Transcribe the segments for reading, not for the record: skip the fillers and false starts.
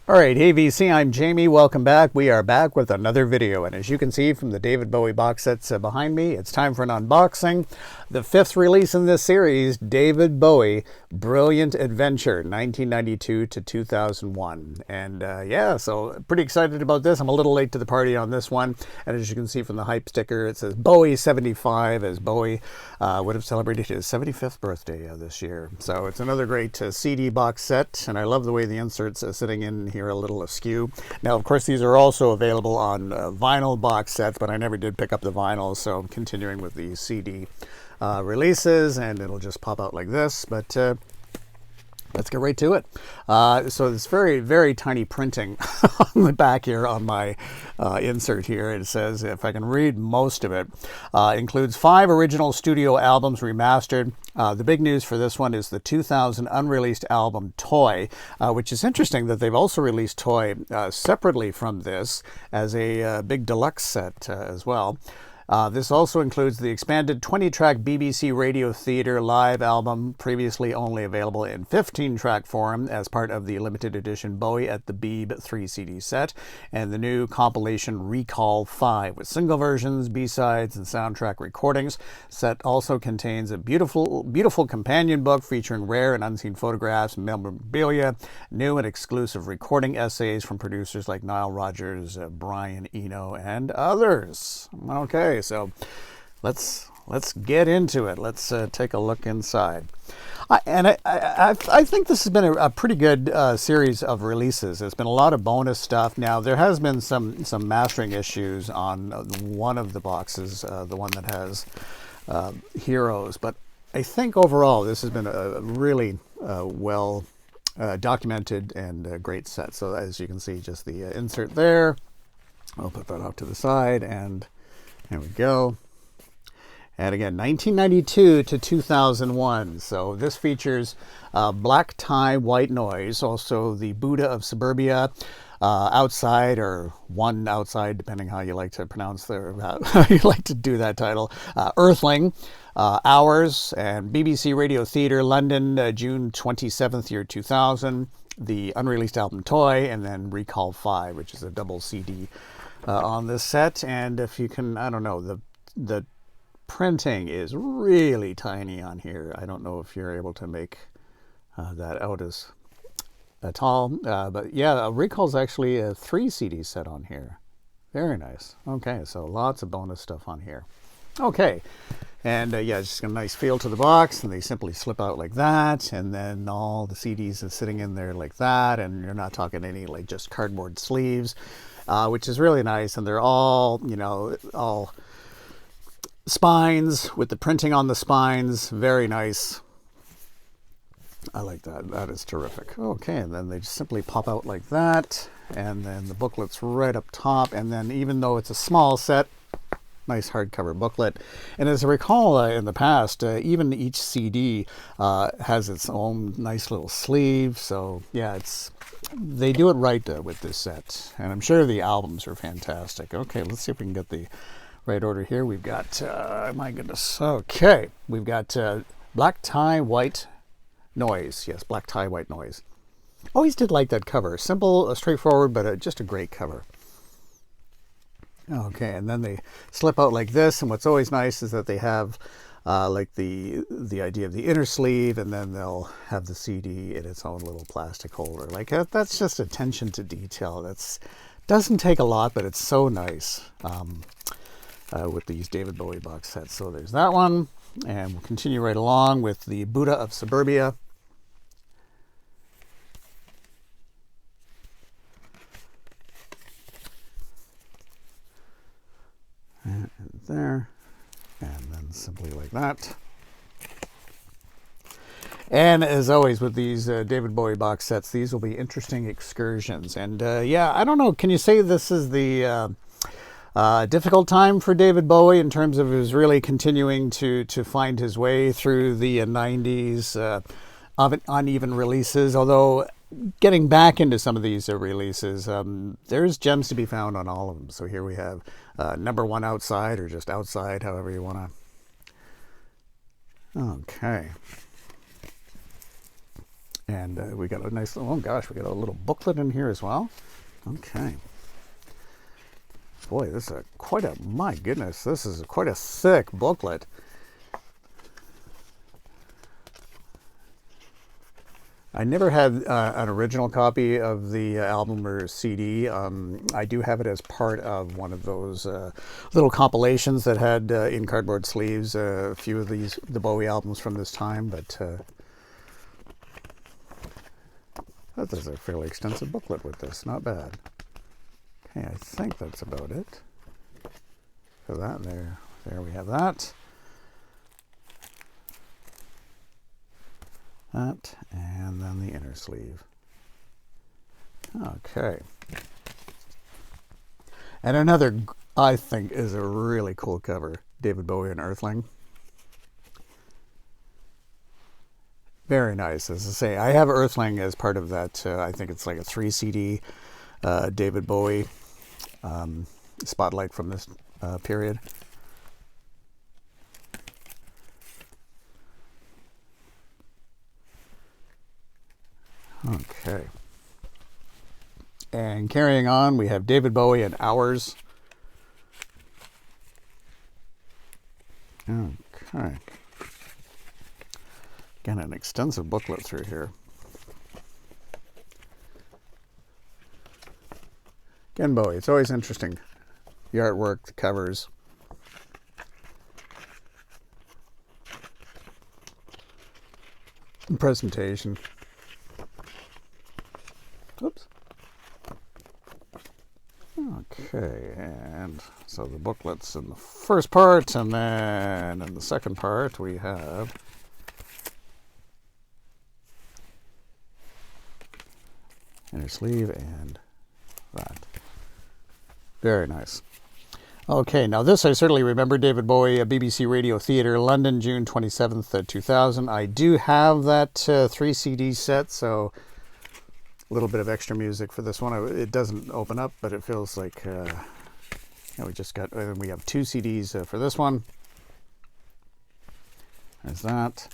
All right, hey VC, I'm Jamie. Welcome back. We are back with another video, and as you can see from the David Bowie box sets behind me, it's time for an unboxing. The fifth release in this series, David Bowie, Brilliant Adventure, 1992 to 2001. And yeah, so pretty excited about this. I'm a little late to the party on this one, and as you can see from the hype sticker, it says Bowie 75, as Bowie would have celebrated his 75th birthday this year. So it's another great CD box set, and I love the way the inserts are sitting in here a little askew. Now, of course, these are also available on vinyl box sets, but I never did pick up the vinyl, so I'm continuing with the CD releases, and it'll just pop out like this. But let's get right to it. So this very, very tiny printing on the back here on my insert here. It says, if I can read most of it, includes 5 original studio albums remastered. The big news for this one is the 2000 unreleased album Toy, which is interesting that they've also released Toy separately from this as a big deluxe set as well. This also includes the expanded 20-track BBC Radio Theatre live album, previously only available in 15-track form as part of the limited edition Bowie at the Beeb 3-CD set, and the new compilation Recall 5 with single versions, B-sides, and soundtrack recordings. Set also contains a beautiful, beautiful companion book featuring rare and unseen photographs, memorabilia, new and exclusive recording essays from producers like Nile Rodgers, Brian Eno, and others. Okay. So let's get into it. Let's take a look inside. I think this has been a pretty good series of releases. There's been a lot of bonus stuff. Now, there has been some mastering issues on one of the boxes, the one that has Heroes. But I think overall this has been a really well documented and great set. So as you can see, just the insert there. I'll put that off to the side, and there we go. And again, 1992 to 2001. So this features Black Tie, White Noise, also the Buddha of Suburbia, Outside, or One Outside, depending how you like to pronounce how you like to do that title, Earthling, Hours, and BBC Radio Theatre, London, June 27th, year 2000, the unreleased album Toy, and then Recall 5, which is a double CD on this set. And if you can, I don't know, the printing is really tiny on here. I don't know if you're able to make that out at all, but yeah, Recall's actually a 3 CD set on here. Very nice. Okay, so lots of bonus stuff on here. Okay, and yeah, just a nice feel to the box, and they simply slip out like that, and then all the CDs are sitting in there like that, and you're not talking any like just cardboard sleeves. Which is really nice, and they're all, you know, all spines with the printing on the spines. Very nice. I like that. That is terrific. Okay, and then they just simply pop out like that, and then the booklet's right up top, and then even though it's a small set, nice hardcover booklet. And as I recall in the past, even each CD has its own nice little sleeve. So yeah, they do it right with this set. And I'm sure the albums are fantastic. Okay, let's see if we can get the right order here. We've got, my goodness, okay. We've got Black Tie, White Noise. Yes, Black Tie, White Noise. Always did like that cover. Simple, straightforward, but just a great cover. Okay, and then they slip out like this, and what's always nice is that they have like the idea of the inner sleeve, and then they'll have the CD in its own little plastic holder. Like that's just attention to detail. That's doesn't take a lot, but it's so nice with these David Bowie box sets. So there's that one, and we'll continue right along with the Buddha of Suburbia. And there, and then simply like that. And as always with these David Bowie box sets, these will be interesting excursions. And yeah, I don't know, can you say this is the difficult time for David Bowie in terms of his really continuing to find his way through the 90s uneven releases, although getting back into some of these releases, there's gems to be found on all of them. So here we have number 1 Outside, or just Outside, however you want to. Okay. And we got a nice, oh gosh, we got a little booklet in here as well. Okay. Boy, this is my goodness, this is quite a thick booklet. I never had an original copy of the album or CD. I do have it as part of one of those little compilations that had in cardboard sleeves a few of the Bowie albums from this time, but that is a fairly extensive booklet with this, not bad. Okay, I think that's about it. So that, there we have that. That, and then the inner sleeve. Okay. And another, I think, is a really cool cover. David Bowie and Earthling. Very nice. As I say, I have Earthling as part of that, I think it's like a 3 CD David Bowie spotlight from this period. Okay. And carrying on, we have David Bowie and Hours. Okay. Again, an extensive booklet through here. Again, Bowie, it's always interesting. The artwork, the covers. The presentation. Oops. Okay, and so the booklet's in the first part, and then in the second part we have inner sleeve and that. Very nice. Okay, now this I certainly remember. David Bowie, BBC Radio Theatre, London, June 27th, 2000. I do have that 3 CD set, so a little bit of extra music for this one. It doesn't open up, but it feels like we just got. We have 2 CDs for this one. There's that,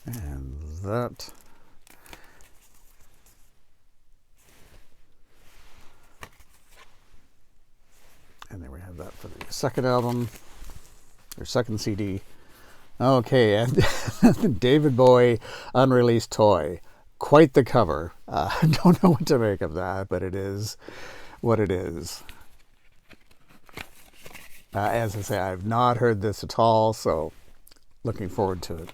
and that. And there we have that for the second album, or second CD. Okay, and David Bowie, Unreleased Toy. Quite the cover. I don't know what to make of that, but it is what it is. As I say, I've not heard this at all, so looking forward to it.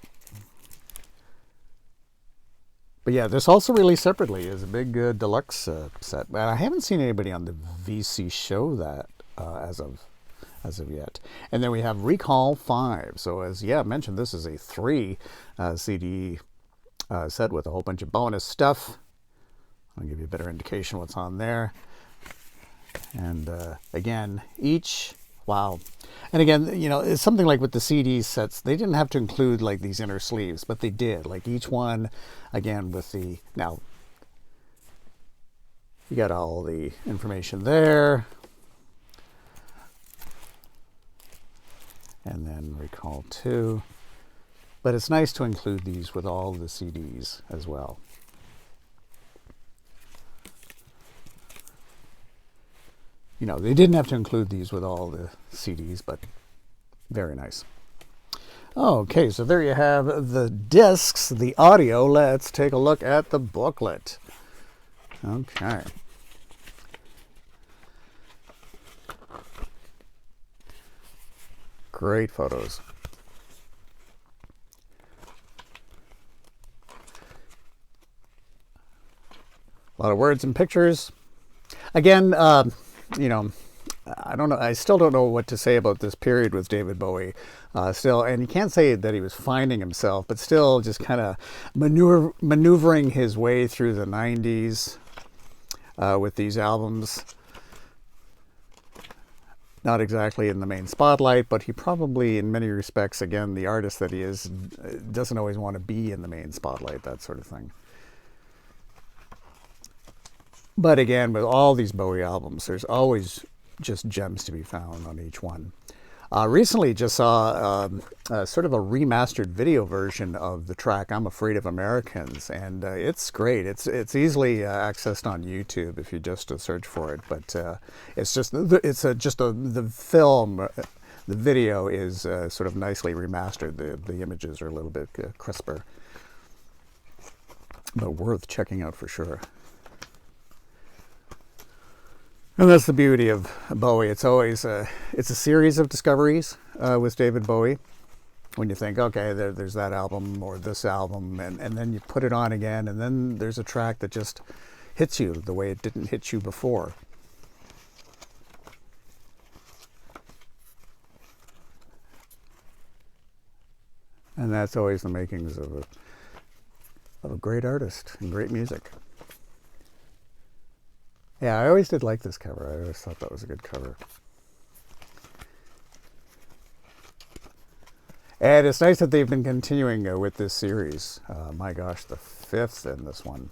But yeah, this also released separately as a big deluxe set. And I haven't seen anybody on the VC show that as of yet. And then we have Recall 5. So as mentioned, this is a 3 CD set with a whole bunch of bonus stuff. I'll give you a better indication what's on there. And again, each, wow. And again, it's something like with the CD sets, they didn't have to include like these inner sleeves, but they did. Like each one, again, with the, now, you got all the information there. And then Recall 2. But it's nice to include these with all the CDs as well. They didn't have to include these with all the CDs, but very nice. Okay, so there you have the discs, the audio. Let's take a look at the booklet. Okay. Great photos. A lot of words and pictures. Again, I don't know. I still don't know what to say about this period with David Bowie. Still, and you can't say that he was finding himself, but still just kind of maneuvering his way through the 90s with these albums. Not exactly in the main spotlight, but he probably, in many respects, again, the artist that he is, doesn't always want to be in the main spotlight, that sort of thing. But again, with all these Bowie albums, there's always just gems to be found on each one. Recently just saw sort of a remastered video version of the track "I'm Afraid of Americans," and it's great. It's easily accessed on YouTube if you just search for it. But it's just the film. The video is sort of nicely remastered. The images are a little bit crisper, but worth checking out for sure. And that's the beauty of Bowie. It's always it's a series of discoveries with David Bowie. When you think, okay, there's that album or this album, and then you put it on again, and then there's a track that just hits you the way it didn't hit you before. And that's always the makings of a great artist and great music. Yeah, I always did like this cover. I always thought that was a good cover. And it's nice that they've been continuing with this series. My gosh, the 5th in this one.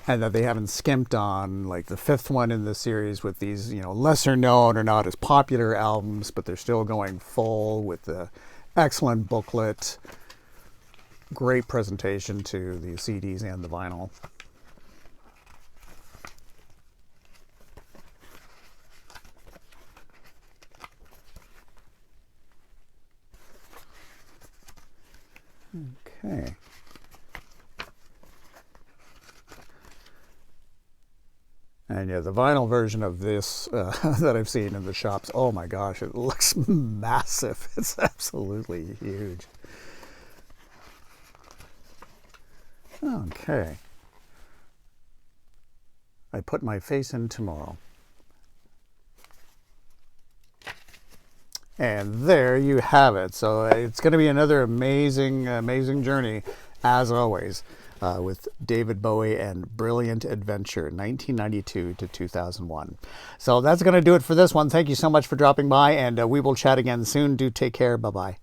And that they haven't skimped on like the 5th one in the series with these, lesser known or not as popular albums, but they're still going full with the excellent booklet. Great presentation to the CDs and the vinyl. Okay. And yeah, the vinyl version of this that I've seen in the shops, oh my gosh, it looks massive. It's absolutely huge. Okay. I put my face in tomorrow. And there you have it. So it's going to be another amazing, amazing journey, as always, with David Bowie and Brilliant Adventure, 1992 to 2001. So that's going to do it for this one. Thank you so much for dropping by, and we will chat again soon. Do take care. Bye-bye.